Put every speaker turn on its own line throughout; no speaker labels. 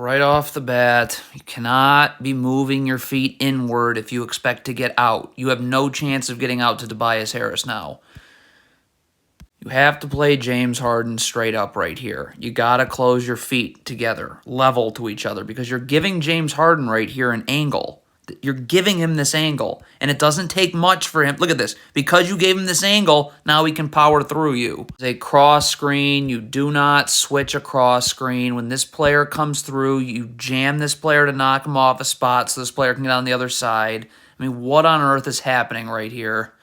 right off the bat, you cannot be moving your feet inward if you expect to get out. You have no chance of getting out to Tobias Harris now. You have to play James Harden straight up right here. You got to close your feet together, level to each other, because you're giving James Harden right here an angle. You're giving him this angle, and it doesn't take much for him. Look at this. Because you gave him this angle, now he can power through you. It's a cross screen. You do not switch a cross screen. When this player comes through, you jam this player to knock him off a spot so this player can get on the other side. I mean, what on earth is happening right here?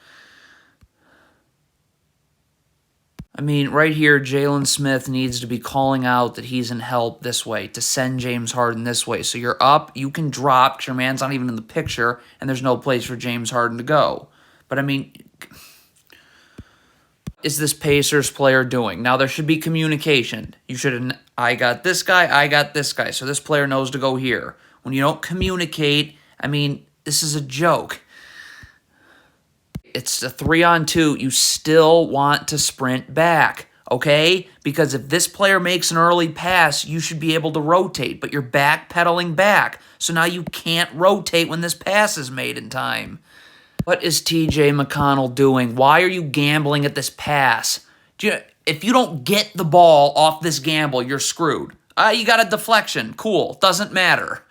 I mean, right here, Jalen Smith needs to be calling out that he's in help this way, to send James Harden this way. So you're up, you can drop, because your man's not even in the picture, and there's no place for James Harden to go. But, I mean, is this Pacers player doing? Now, there should be communication. You should, I got this guy, so this player knows to go here. When you don't communicate, I mean, this is a joke. It's a 3-on-2. You still want to sprint back, okay? Because if this player makes an early pass, you should be able to rotate, but you're backpedaling back. So now you can't rotate when this pass is made in time. What is TJ McConnell doing? Why are you gambling at this pass? If you don't get the ball off this gamble, you're screwed. You got a deflection. Cool. Doesn't matter.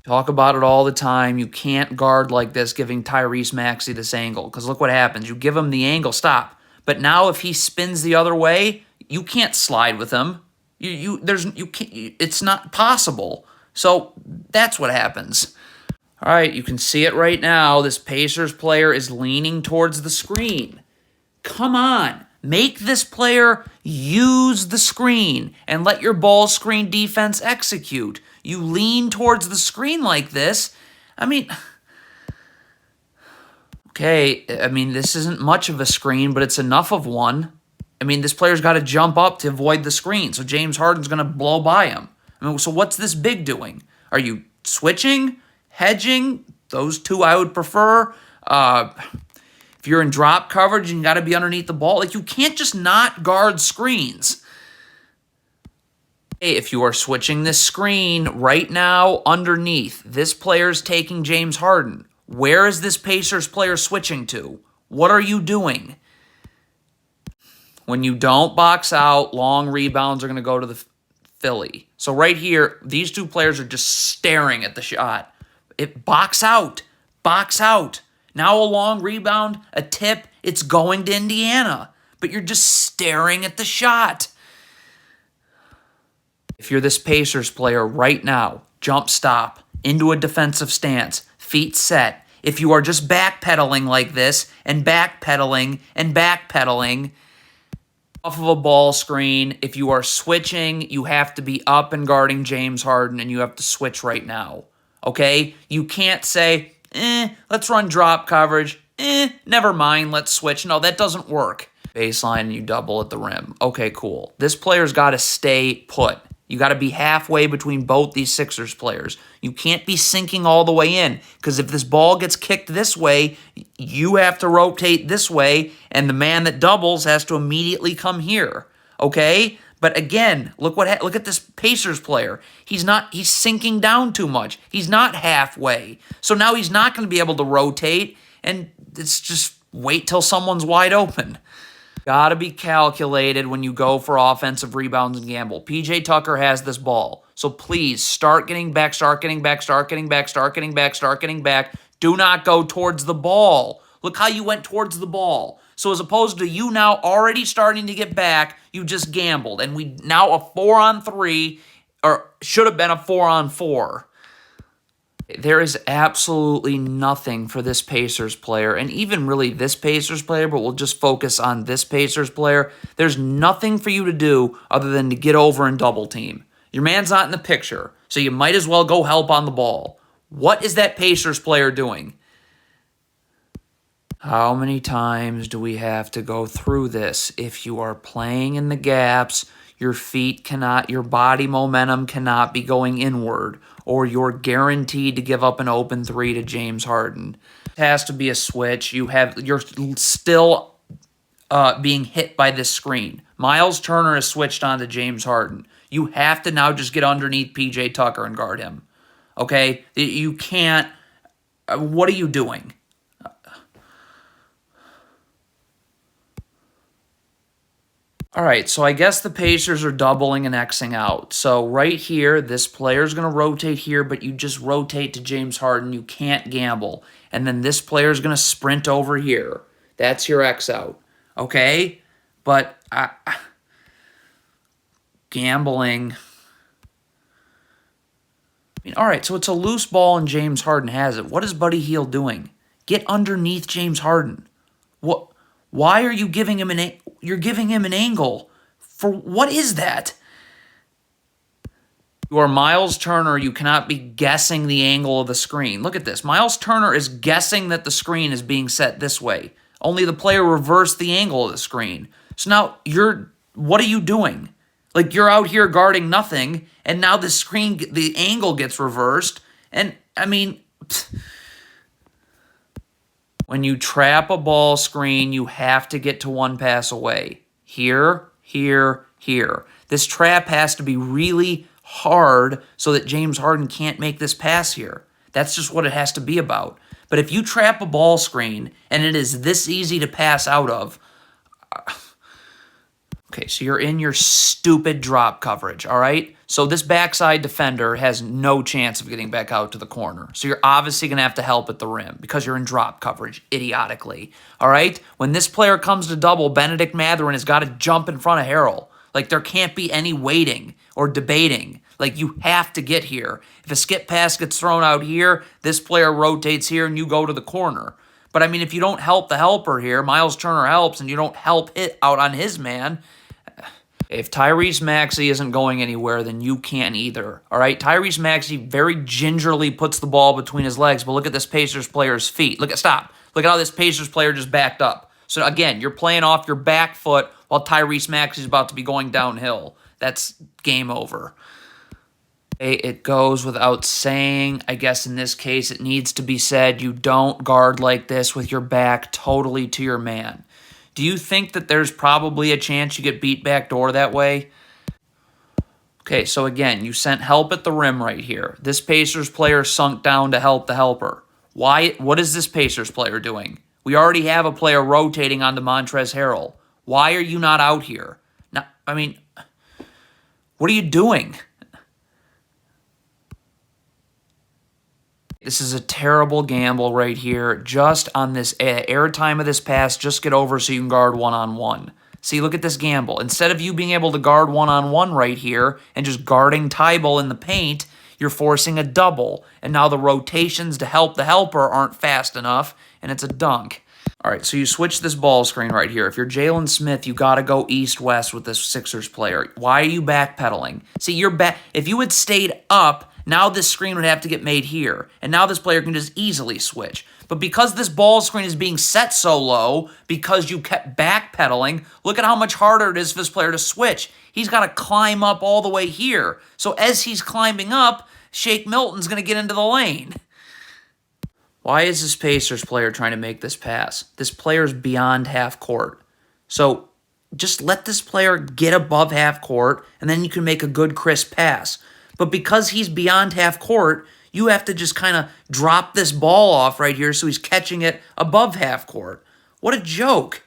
Talk about it all the time. You can't guard like this, giving Tyrese Maxey this angle. Because look what happens. You give him the angle, stop. But now if he spins the other way, you can't slide with him. It's not possible. So that's what happens. All right, you can see it right now. This Pacers player is leaning towards the screen. Come on. Make this player use the screen and let your ball screen defense execute. You lean towards the screen like this. I mean, okay, this isn't much of a screen, but it's enough of one. I mean, this player's got to jump up to avoid the screen, so James Harden's going to blow by him. I mean, so what's this big doing? Are you switching, hedging? Those two I would prefer. If you're in drop coverage and you got to be underneath the ball, like you can't just not guard screens. If you are switching this screen right now underneath, this player's taking James Harden. Where is this Pacers player switching to? What are you doing? When you don't box out, long rebounds are going to go to the Philly. So right here, these two players are just staring at the shot. Box out. Box out. Now a long rebound, a tip, it's going to Indiana. But you're just staring at the shot. If you're this Pacers player right now, jump stop, into a defensive stance, feet set. If you are just backpedaling like this, and backpedaling, off of a ball screen, if you are switching, you have to be up and guarding James Harden, and you have to switch right now. Okay? You can't say, let's run drop coverage. Never mind, let's switch. No, that doesn't work. Baseline, and you double at the rim. Okay, cool. This player's got to stay put. You got to be halfway between both these Sixers players. You can't be sinking all the way in, because if this ball gets kicked this way, you have to rotate this way, and the man that doubles has to immediately come here. Okay? But again, look at this Pacers player. He's sinking down too much. He's not halfway. So now he's not going to be able to rotate, and it's just wait till someone's wide open. Got to be calculated when you go for offensive rebounds and gamble. PJ Tucker has this ball. So please start getting back. Do not go towards the ball. Look how you went towards the ball. So as opposed to you now already starting to get back, you just gambled. And we now a 4-on-3, or should have been a 4-on-4. There is absolutely nothing for this Pacers player, and even really this Pacers player, but we'll just focus on this Pacers player. There's nothing for you to do other than to get over and double team. Your man's not in the picture, so you might as well go help on the ball. What is that Pacers player doing? How many times do we have to go through this? If you are playing in the gaps, your body momentum cannot be going inward, or you're guaranteed to give up an open three to James Harden. It has to be a switch. You're still being hit by this screen. Miles Turner has switched on to James Harden. You have to now just get underneath PJ Tucker and guard him. Okay? You can't. What are you doing? All right, so I guess the Pacers are doubling and Xing out. So right here, this player's going to rotate here, but you just rotate to James Harden. You can't gamble. And then this player's going to sprint over here. That's your X out. Okay? But gambling. All right, so it's a loose ball and James Harden has it. What is Buddy Hield doing? Get underneath James Harden. What? Why are you giving him you're giving him an angle? For what is that? You are Miles Turner. You cannot be guessing the angle of the screen. Look at this. Miles Turner is guessing that the screen is being set this way. Only the player reversed the angle of the screen. So now what are you doing? Like, you're out here guarding nothing, and now the angle gets reversed. And, I mean, when you trap a ball screen, you have to get to one pass away. Here, here, here. This trap has to be really hard so that James Harden can't make this pass here. That's just what it has to be about. But if you trap a ball screen and it is this easy to pass out of, okay, so you're in your stupid drop coverage, all right? So this backside defender has no chance of getting back out to the corner. So you're obviously going to have to help at the rim because you're in drop coverage idiotically, all right? When this player comes to double, Benedict Mathurin has got to jump in front of Harrell. Like, there can't be any waiting or debating. Like, you have to get here. If a skip pass gets thrown out here, this player rotates here and you go to the corner. But, I mean, if you don't help the helper here, Miles Turner helps, and you don't help it out on his man, if Tyrese Maxey isn't going anywhere, then you can't either. All right? Tyrese Maxey very gingerly puts the ball between his legs, but look at this Pacers player's feet. Stop. Look at how this Pacers player just backed up. So, again, you're playing off your back foot while Tyrese Maxey's about to be going downhill. That's game over. It goes without saying. I guess in this case it needs to be said. You don't guard like this with your back totally to your man. Do you think that there's probably a chance you get beat backdoor that way? Okay, so again, you sent help at the rim right here. This Pacers player sunk down to help the helper. Why? What is this Pacers player doing? We already have a player rotating onto Montrezl Harrell. Why are you not out here? Now, I mean, what are you doing? This is a terrible gamble right here. Just on this airtime of this pass, just get over so you can guard one-on-one. See, look at this gamble. Instead of you being able to guard one-on-one right here and just guarding Tybal in the paint, you're forcing a double. And now the rotations to help the helper aren't fast enough, and it's a dunk. All right, so you switch this ball screen right here. If you're Jalen Smith, you got to go east-west with this Sixers player. Why are you backpedaling? See, if you had stayed up, now this screen would have to get made here. And now this player can just easily switch. But because this ball screen is being set so low, because you kept backpedaling, look at how much harder it is for this player to switch. He's got to climb up all the way here. So as he's climbing up, Shake Milton's going to get into the lane. Why is this Pacers player trying to make this pass? This player's beyond half court. So just let this player get above half court, and then you can make a good, crisp pass. But because he's beyond half court, you have to just kind of drop this ball off right here so he's catching it above half court. What a joke.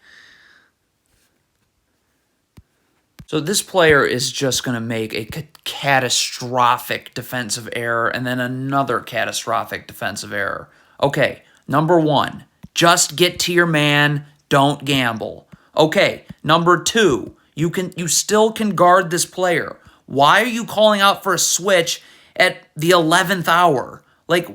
So this player is just going to make a catastrophic defensive error and then another catastrophic defensive error. Okay, number one, just get to your man, don't gamble. Okay, number two, you still can guard this player. Why are you calling out for a switch at the 11th hour? Like,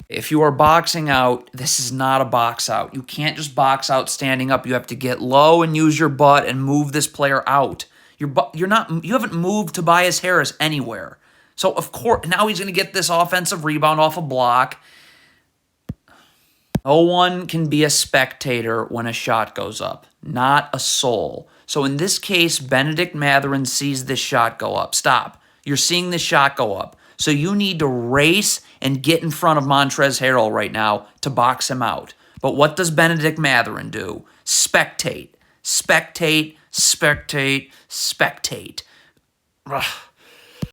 if you are boxing out, this is not a box out. You can't just box out standing up. You have to get low and use your butt and you this player out. You haven't moved Tobias Harris anywhere. So, of course, now he's going to get this offensive rebound off a block. No one can be a spectator when a shot goes up. Not a soul. So in this case, Benedict Mathurin sees this shot go up. Stop. You're seeing this shot go up. So you need to race and get in front of Montrezl Harrell right now to box him out. But what does Benedict Mathurin do? Spectate, spectate, spectate, spectate. Ugh.